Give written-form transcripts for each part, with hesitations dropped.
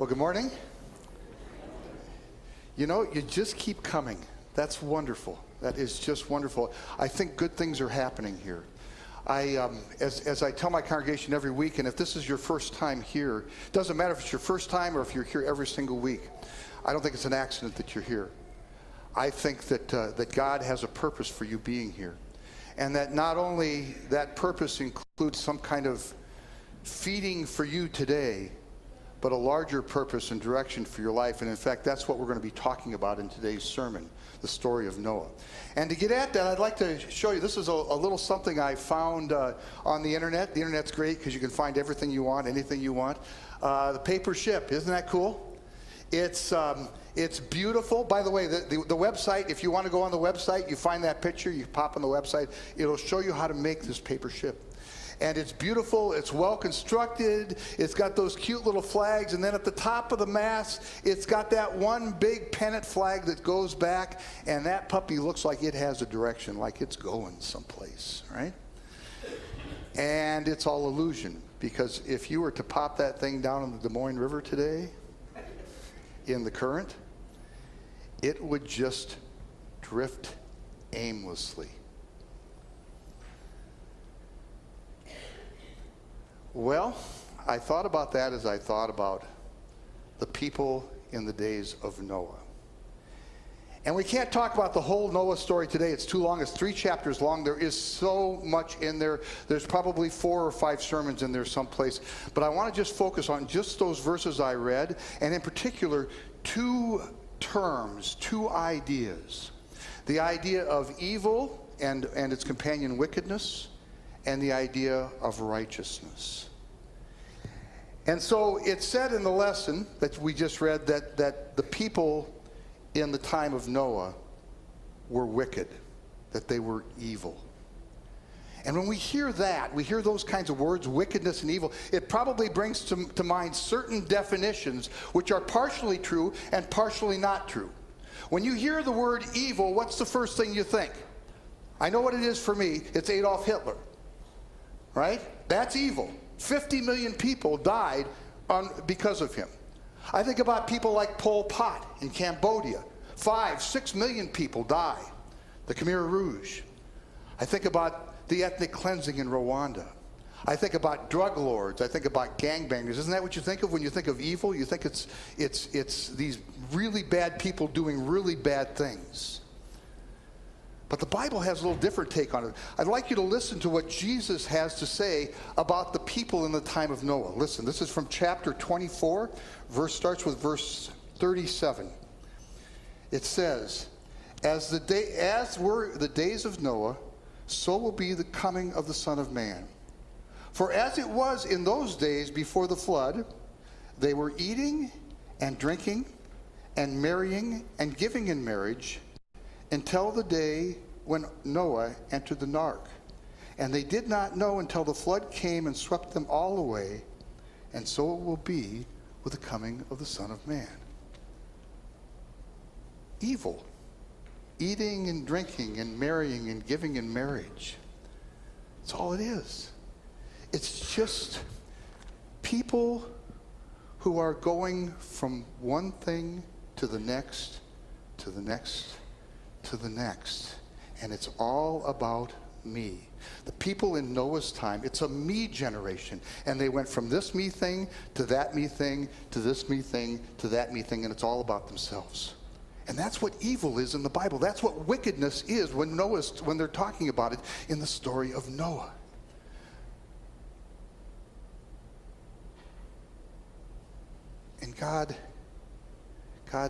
Well, good morning. You know, you just keep coming. That's wonderful. That is just wonderful. I think good things are happening here. As I tell my congregation every week, and if this is your first time here, it doesn't matter if it's your first time or if you're here every single week. I don't think it's an accident that you're here. I think that God has a purpose for you being here. And that not only that purpose includes some kind of feeding for you today, but a larger purpose and direction for your life. And in fact, that's what we're going to be talking about in today's sermon, the story of Noah. And to get at that, I'd like to show you, this is a little something I found on the internet. The internet's great because you can find everything you want, anything you want. The paper ship, isn't that cool? It's beautiful. By the way, the website, if you want to go on the website, you find that picture, you pop on the website, it'll show you how to make this paper ship. And it's beautiful, it's well constructed, it's got those cute little flags, and then at the top of the mast, it's got that one big pennant flag that goes back, and that puppy looks like it has a direction, like it's going someplace, right? And it's all illusion, because if you were to pop that thing down in the Des Moines River today, in the current, it would just drift aimlessly. Well, I thought about that as I thought about the people in the days of Noah. And we can't talk about the whole Noah story today. It's too long. It's 3 chapters long. There is so much in there. There's probably 4 or 5 sermons in there someplace. But I want to just focus on just those verses I read, and in particular, 2 terms, 2 ideas. The idea of evil and its companion wickedness, and the idea of righteousness. And so it said in the lesson that we just read that the people in the time of Noah were wicked, that they were evil. And when we hear that, we hear those kinds of words, wickedness and evil, it probably brings to mind certain definitions which are partially true and partially not true. When you hear the word evil, what's the first thing you think? I know what it is for me. It's Adolf Hitler. Right? That's evil. 50 million people died because of him. I think about people like Pol Pot in Cambodia. 5-6 million people die. The Khmer Rouge. I think about the ethnic cleansing in Rwanda. I think about drug lords. I think about gangbangers. Isn't that what you think of when you think of evil? You think it's these really bad people doing really bad things. But the Bible has a little different take on it. I'd like you to listen to what Jesus has to say about the people in the time of Noah. Listen, this is from chapter 24, starts with verse 37. It says, As were the days of Noah, so will be the coming of the Son of Man. For as it was in those days before the flood, they were eating and drinking and marrying and giving in marriage, until the day when Noah entered the ark. And they did not know until the flood came and swept them all away. And so it will be with the coming of the Son of Man. Evil. Eating and drinking and marrying and giving in marriage. That's all it is. It's just people who are going from one thing to the next, to the next, to the next, and it's all about me. The people in Noah's time, it's a me generation, and they went from this me thing to that me thing to this me thing to that me thing, and it's all about themselves. And that's what evil is in the Bible. That's what wickedness is when they're talking about it in the story of Noah. And God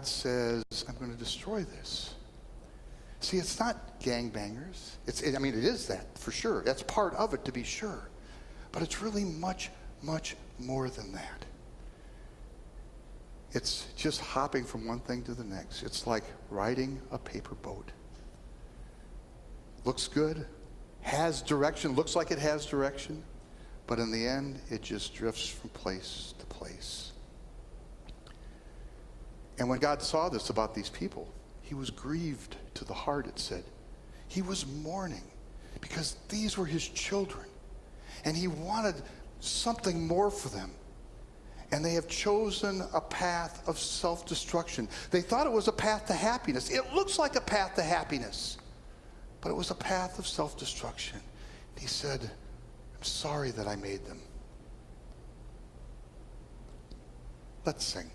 says, I'm going to destroy this. See, it's not gangbangers. It is that, for sure. That's part of it, to be sure. But it's really much, much more than that. It's just hopping from one thing to the next. It's like riding a paper boat. Looks good, has direction, looks like it has direction, but in the end, it just drifts from place to place. And when God saw this about these people, he was grieved to the heart, it said. He was mourning because these were his children. And he wanted something more for them. And they have chosen a path of self-destruction. They thought it was a path to happiness. It looks like a path to happiness, but it was a path of self-destruction. He said, I'm sorry that I made them. Let's sing.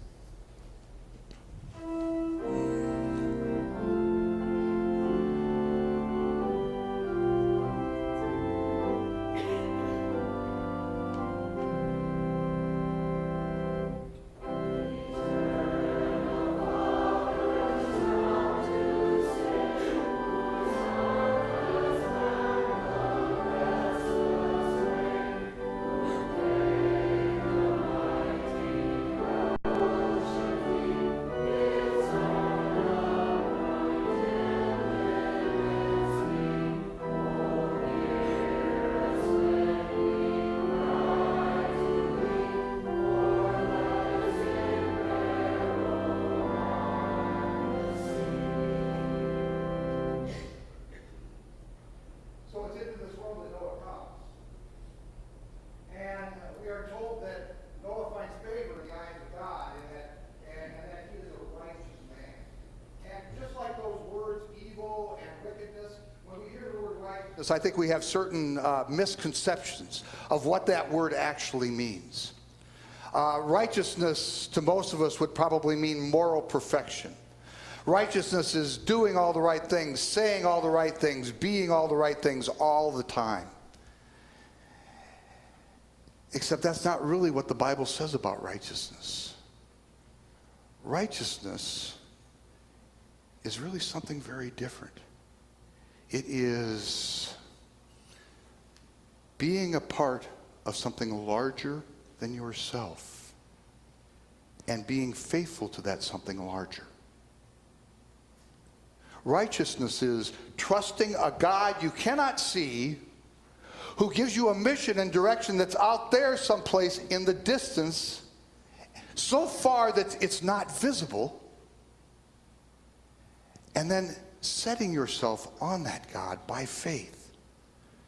I think we have certain misconceptions of what that word actually means. Righteousness to most of us would probably mean moral perfection. Righteousness is doing all the right things, saying all the right things, being all the right things all the time. Except that's not really what the Bible says about righteousness. Righteousness is really something very different. It is being a part of something larger than yourself and being faithful to that something larger. Righteousness is trusting a God you cannot see who gives you a mission and direction that's out there someplace in the distance, so far that it's not visible, and then setting yourself on that God by faith,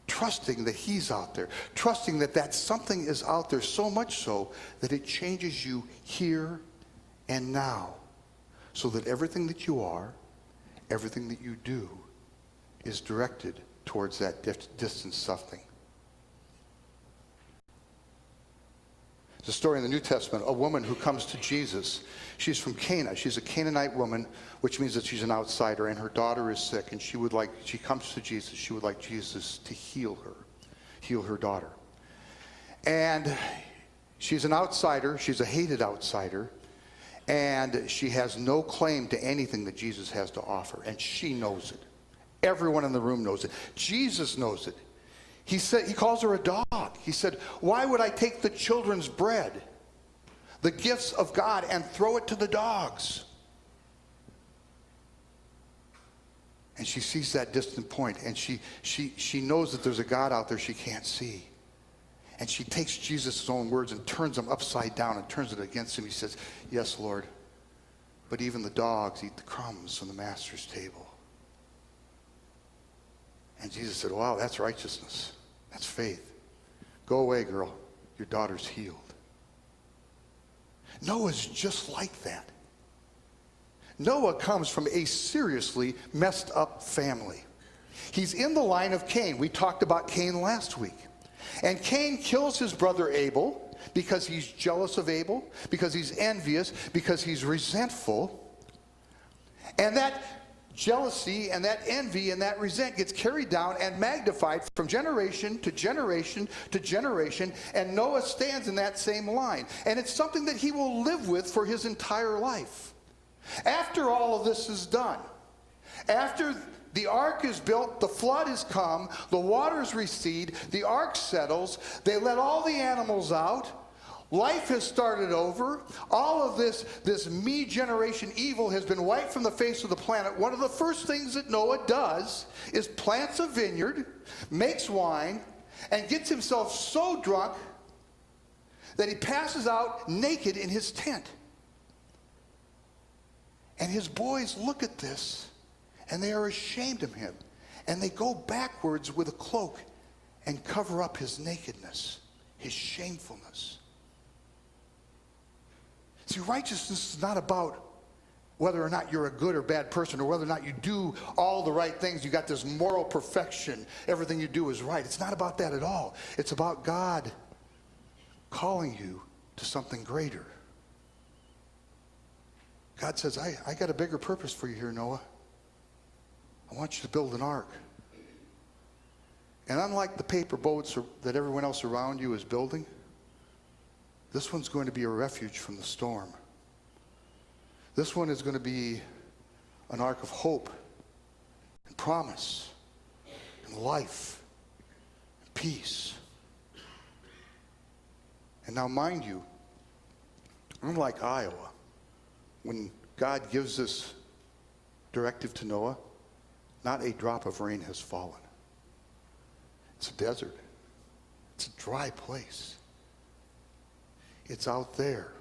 trusting that he's out there, trusting that that something is out there, so much so that it changes you here and now, so that everything that you are, everything that you do is directed towards that distant something. There's a story in the New Testament, a woman who comes to Jesus. She's from Cana. She's a Canaanite woman, which means that she's an outsider, and her daughter is sick, and she comes to Jesus. She would like Jesus to heal her daughter. And she's an outsider. She's a hated outsider, and she has no claim to anything that Jesus has to offer, and she knows it. Everyone in the room knows it. Jesus knows it. He calls her a dog. He said, why would I take the children's bread, the gifts of God, and throw it to the dogs? And she sees that distant point, and she knows that there's a God out there she can't see. And she takes Jesus' own words and turns them upside down and turns it against him. He says, yes, Lord, but even the dogs eat the crumbs from the master's table. And Jesus said, wow, that's righteousness. That's faith. Go away, girl. Your daughter's healed. Noah's just like that. Noah comes from a seriously messed up family. He's in the line of Cain. We talked about Cain last week. And Cain kills his brother Abel because he's jealous of Abel, because he's envious, because he's resentful. And that jealousy and that envy and that resent gets carried down and magnified from generation to generation to generation, and Noah stands in that same line. And it's something that he will live with for his entire life. After all of this is done, after the ark is built, the flood has come, the waters recede, the ark settles, they let all the animals out, life has started over, all of this me generation evil has been wiped from the face of the planet. One of the first things that Noah does is plants a vineyard, makes wine, and gets himself so drunk that he passes out naked in his tent. And his boys look at this, and they are ashamed of him. And they go backwards with a cloak and cover up his nakedness, his shamefulness. See, righteousness is not about whether or not you're a good or bad person, or whether or not you do all the right things. You got this moral perfection. Everything you do is right. It's not about that at all. It's about God calling you to something greater. God says, I got a bigger purpose for you here, Noah. I want you to build an ark. And unlike the paper boats that everyone else around you is building, this one's going to be a refuge from the storm. This one is going to be an ark of hope and promise and life and peace. And now, mind you, unlike Iowa, when God gives this directive to Noah, not a drop of rain has fallen. It's a desert. It's a dry place. It's out there,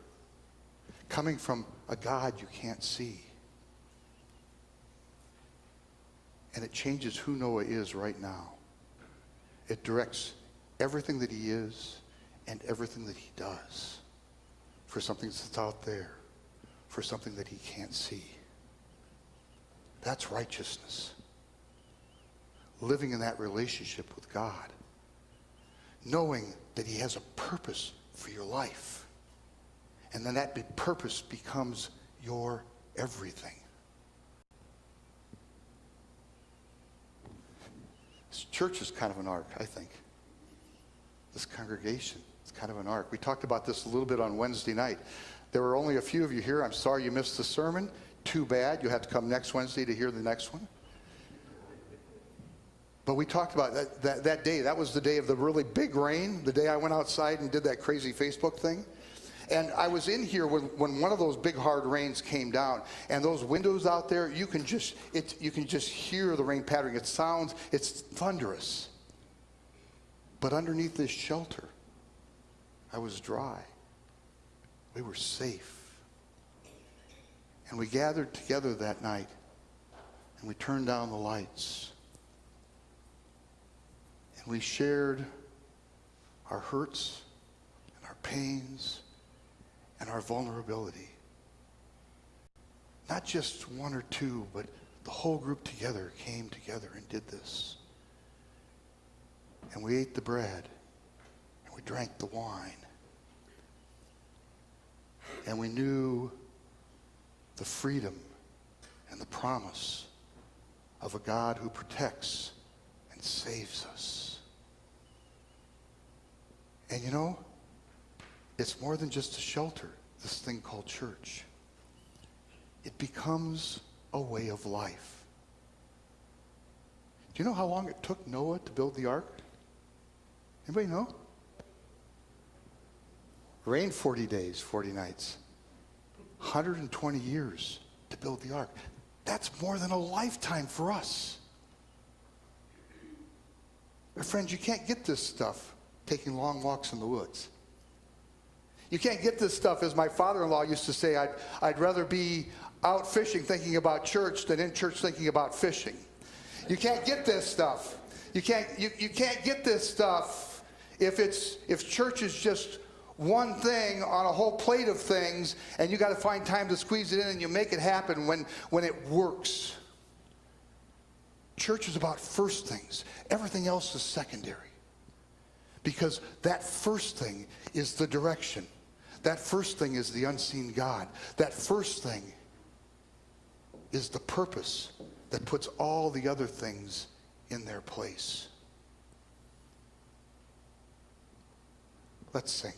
coming from a God you can't see. And it changes who Noah is right now. It directs everything that he is and everything that he does for something that's out there, for something that he can't see. That's righteousness. Living in that relationship with God. Knowing that he has a purpose for your life. And then that big purpose becomes your everything. This church is kind of an ark, I think. This congregation is kind of an ark. We talked about this a little bit on Wednesday night. There were only a few of you here. I'm sorry you missed the sermon. Too bad. You'll have to come next Wednesday to hear the next one. But we talked about that day. That was the day of the really big rain, the day I went outside and did that crazy Facebook thing. And I was in here when one of those big hard rains came down, and those windows out there, you can just hear the rain pattering. It's thunderous. But underneath this shelter, I was dry. We were safe. And we gathered together that night, and we turned down the lights. And we shared our hurts and our pains and our vulnerability. Not just one or two, but the whole group together came together and did this. And we ate the bread, and we drank the wine. And we knew the freedom and the promise of a God who protects and saves us. And you know, it's more than just a shelter, this thing called church. It becomes a way of life. Do you know how long it took Noah to build the ark? Anybody know? It rained 40 days, 40 nights. 120 years to build the ark. That's more than a lifetime for us. My friends, you can't get this stuff taking long walks in the woods. You can't get this stuff, as my father-in-law used to say, I'd rather be out fishing thinking about church than in church thinking about fishing. You can't get this stuff. You can't get this stuff if church is just one thing on a whole plate of things, and you got to find time to squeeze it in, and you make it happen when it works. Church is about first things. Everything else is secondary. Because that first thing is the direction. That first thing is the unseen God. That first thing is the purpose that puts all the other things in their place. Let's sing.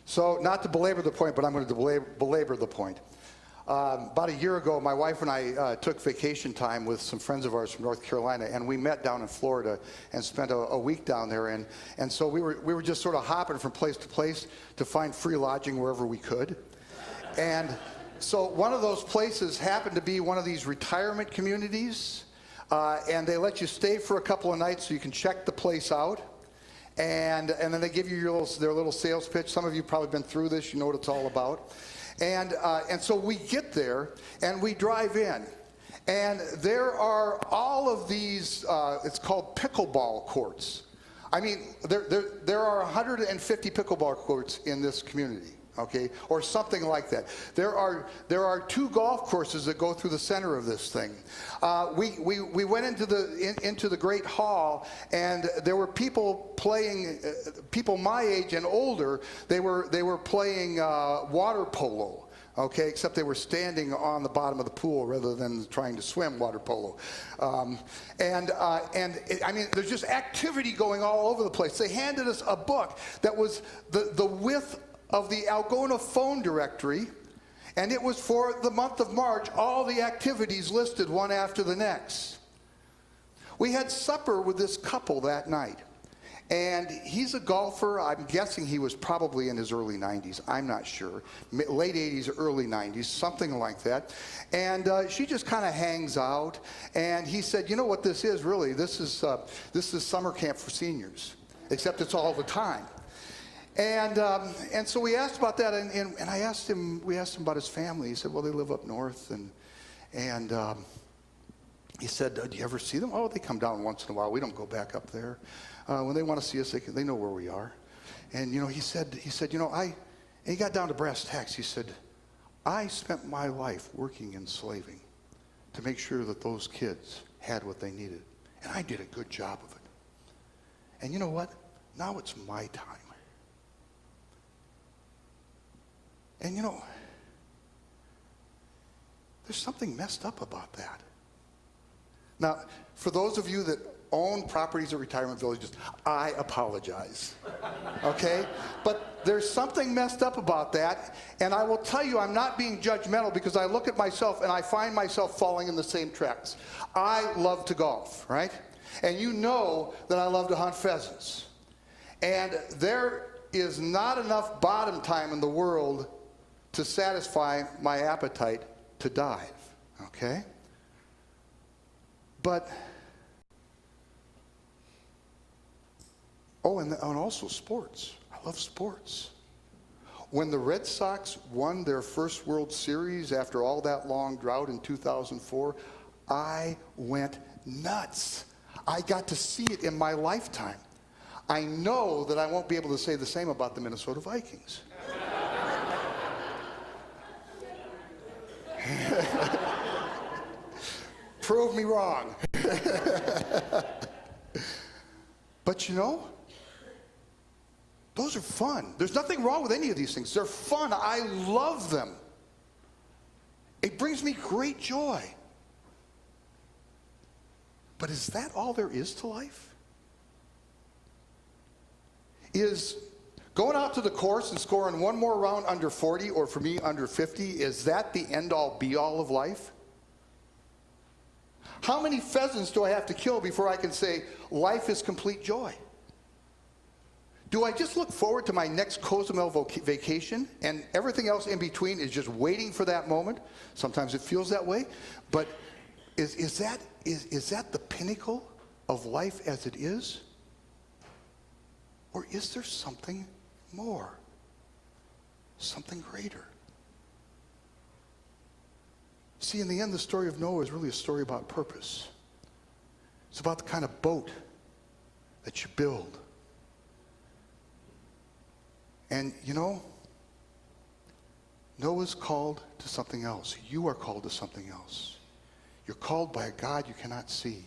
So not to belabor the point, but I'm going to belabor the point. About a year ago, my wife and I took vacation time with some friends of ours from North Carolina, and we met down in Florida and spent a week down there. And so we were just sort of hopping from place to place to find free lodging wherever we could. And so one of those places happened to be one of these retirement communities, and they let you stay for a couple of nights so you can check the place out. And then they give you their little sales pitch. Some of you have probably been through this. You know what it's all about. And so we get there, and we drive in. And there are all of these, it's called pickleball courts. I mean, there are 150 pickleball courts in this community, okay, or something like that. There are 2 golf courses that go through the center of this thing. We went into the great hall, and there were people playing, people my age and older. They were playing water polo. Okay, except they were standing on the bottom of the pool rather than trying to swim water polo. I mean, there's just activity going all over the place. They handed us a book that was the width of the Algona phone directory, and it was for the month of March, all the activities listed one after the next. We had supper with this couple that night. And he's a golfer. I'm guessing he was probably in his early 90s. I'm not sure. Late 80s, early 90s, something like that. And she just kind of hangs out. And he said, you know what this is, really? This is summer camp for seniors, except it's all the time. And so we asked about that, and we asked him about his family. He said, well, they live up north. And he said, do you ever see them? Oh, they come down once in a while. We don't go back up there. When they want to see us, they know where we are. And, you know, he said, you know, and he got down to brass tacks. He said, I spent my life working and slaving to make sure that those kids had what they needed. And I did a good job of it. And you know what? Now it's my time. And, you know, there's something messed up about that. Now, for those of you that own properties at retirement villages, I apologize, okay? But there's something messed up about that, and I will tell you, I'm not being judgmental because I look at myself and I find myself falling in the same tracks. I love to golf, right? And you know that I love to hunt pheasants. And there is not enough bottom time in the world to satisfy my appetite to dive, okay? But and also sports. I love sports. When the Red Sox won their first World Series after all that long drought in 2004, I went nuts. I got to see it in my lifetime. I know that I won't be able to say the same about the Minnesota Vikings. Prove me wrong. But you know, those are fun. There's nothing wrong with any of these things. They're fun. I love them. It brings me great joy. But is that all there is to life? Is going out to the course and scoring one more round under 40, or for me, under 50, is that the end-all, be-all of life? How many pheasants do I have to kill before I can say life is complete joy? Do I just look forward to my next Cozumel vacation and everything else in between is just waiting for that moment? Sometimes it feels that way, but is that the pinnacle of life as it is? Or is there something more, something greater? See, in the end, the story of Noah is really a story about purpose. It's about the kind of boat that you build. And, you know, Noah's called to something else. You are called to something else. You're called by a God you cannot see.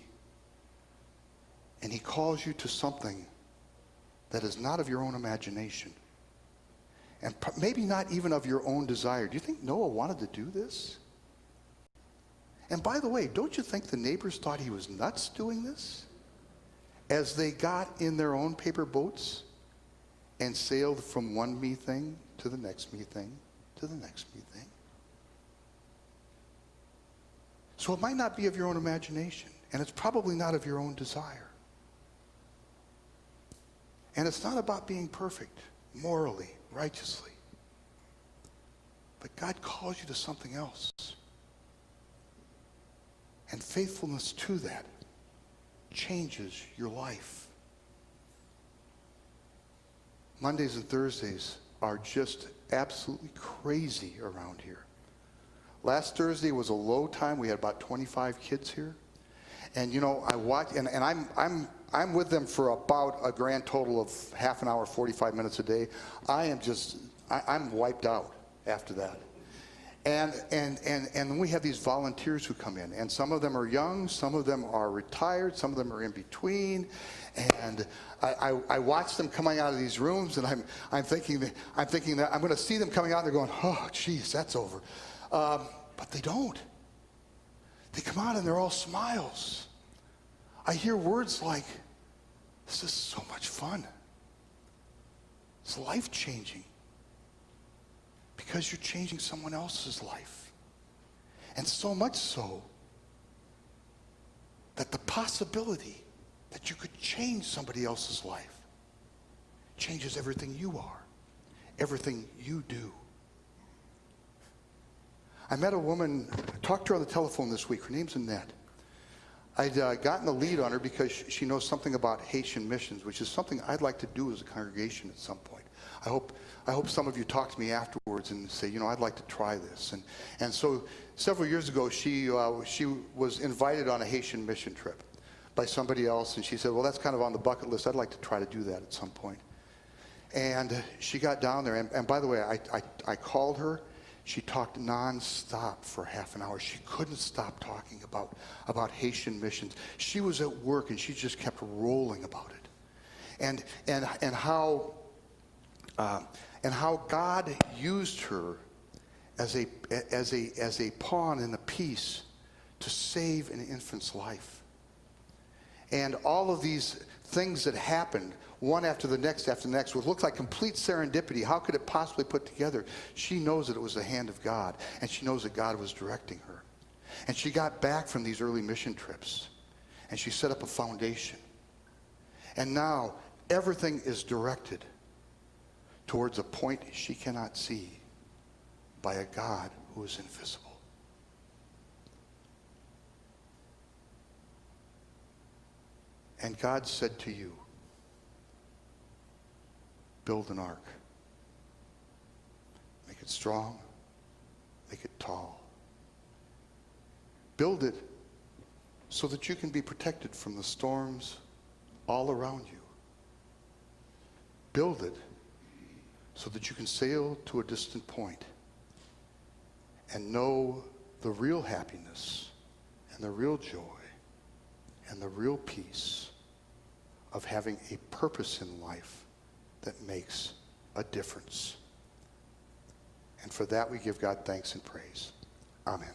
And he calls you to something that is not of your own imagination. And maybe not even of your own desire. Do you think Noah wanted to do this? And by the way, don't you think the neighbors thought he was nuts doing this? As they got in their own paper boats and sailed from one me thing to the next me thing, to the next me thing. So it might not be of your own imagination, and it's probably not of your own desire. And it's not about being perfect, morally, righteously. But God calls you to something else. And faithfulness to that changes your life. Mondays and Thursdays are just absolutely crazy around here. Last Thursday was a low time. We had about 25 kids here. And I watch, and I'm with them for about a grand total of half an hour, 45 minutes a day. I'm wiped out after that. And then we have these volunteers who come in, and some of them are young, some of them are retired, some of them are in between, and I watch them coming out of these rooms, and I'm thinking that I'm going to see them coming out, and they're going, oh, geez, that's over. But they don't. They come out and they're all smiles. I hear words like, this is so much fun. It's life-changing. Because you're changing someone else's life. And so much so that the possibility that you could change somebody else's life changes everything you are, everything you do. I met a woman, talked to her on the telephone this week. Her name's Annette. I'd gotten the lead on her because she knows something about Haitian missions, which is something I'd like to do as a congregation at some point. I hope some of you talk to me afterwards and say, I'd like to try this. And so several years ago, she was invited on a Haitian mission trip by somebody else, and she said, well, that's kind of on the bucket list. I'd like to try to do that at some point. And she got down there, and by the way, I called her. She talked nonstop for half an hour. She couldn't stop talking about Haitian missions. She was at work, and she just kept rolling about it, and how God used her as a pawn in a piece to save an infant's life. And all of these things that happened, one after the next, what looked like complete serendipity. How could it possibly put together? She knows that it was the hand of God, and she knows that God was directing her. And she got back from these early mission trips, and she set up a foundation. And now everything is directed towards a point she cannot see by a God who is invisible. And God said to you, build an ark. Make it strong. Make it tall. Build it so that you can be protected from the storms all around you. Build it so that you can sail to a distant point and know the real happiness and the real joy and the real peace of having a purpose in life that makes a difference. And for that we give God thanks and praise. Amen.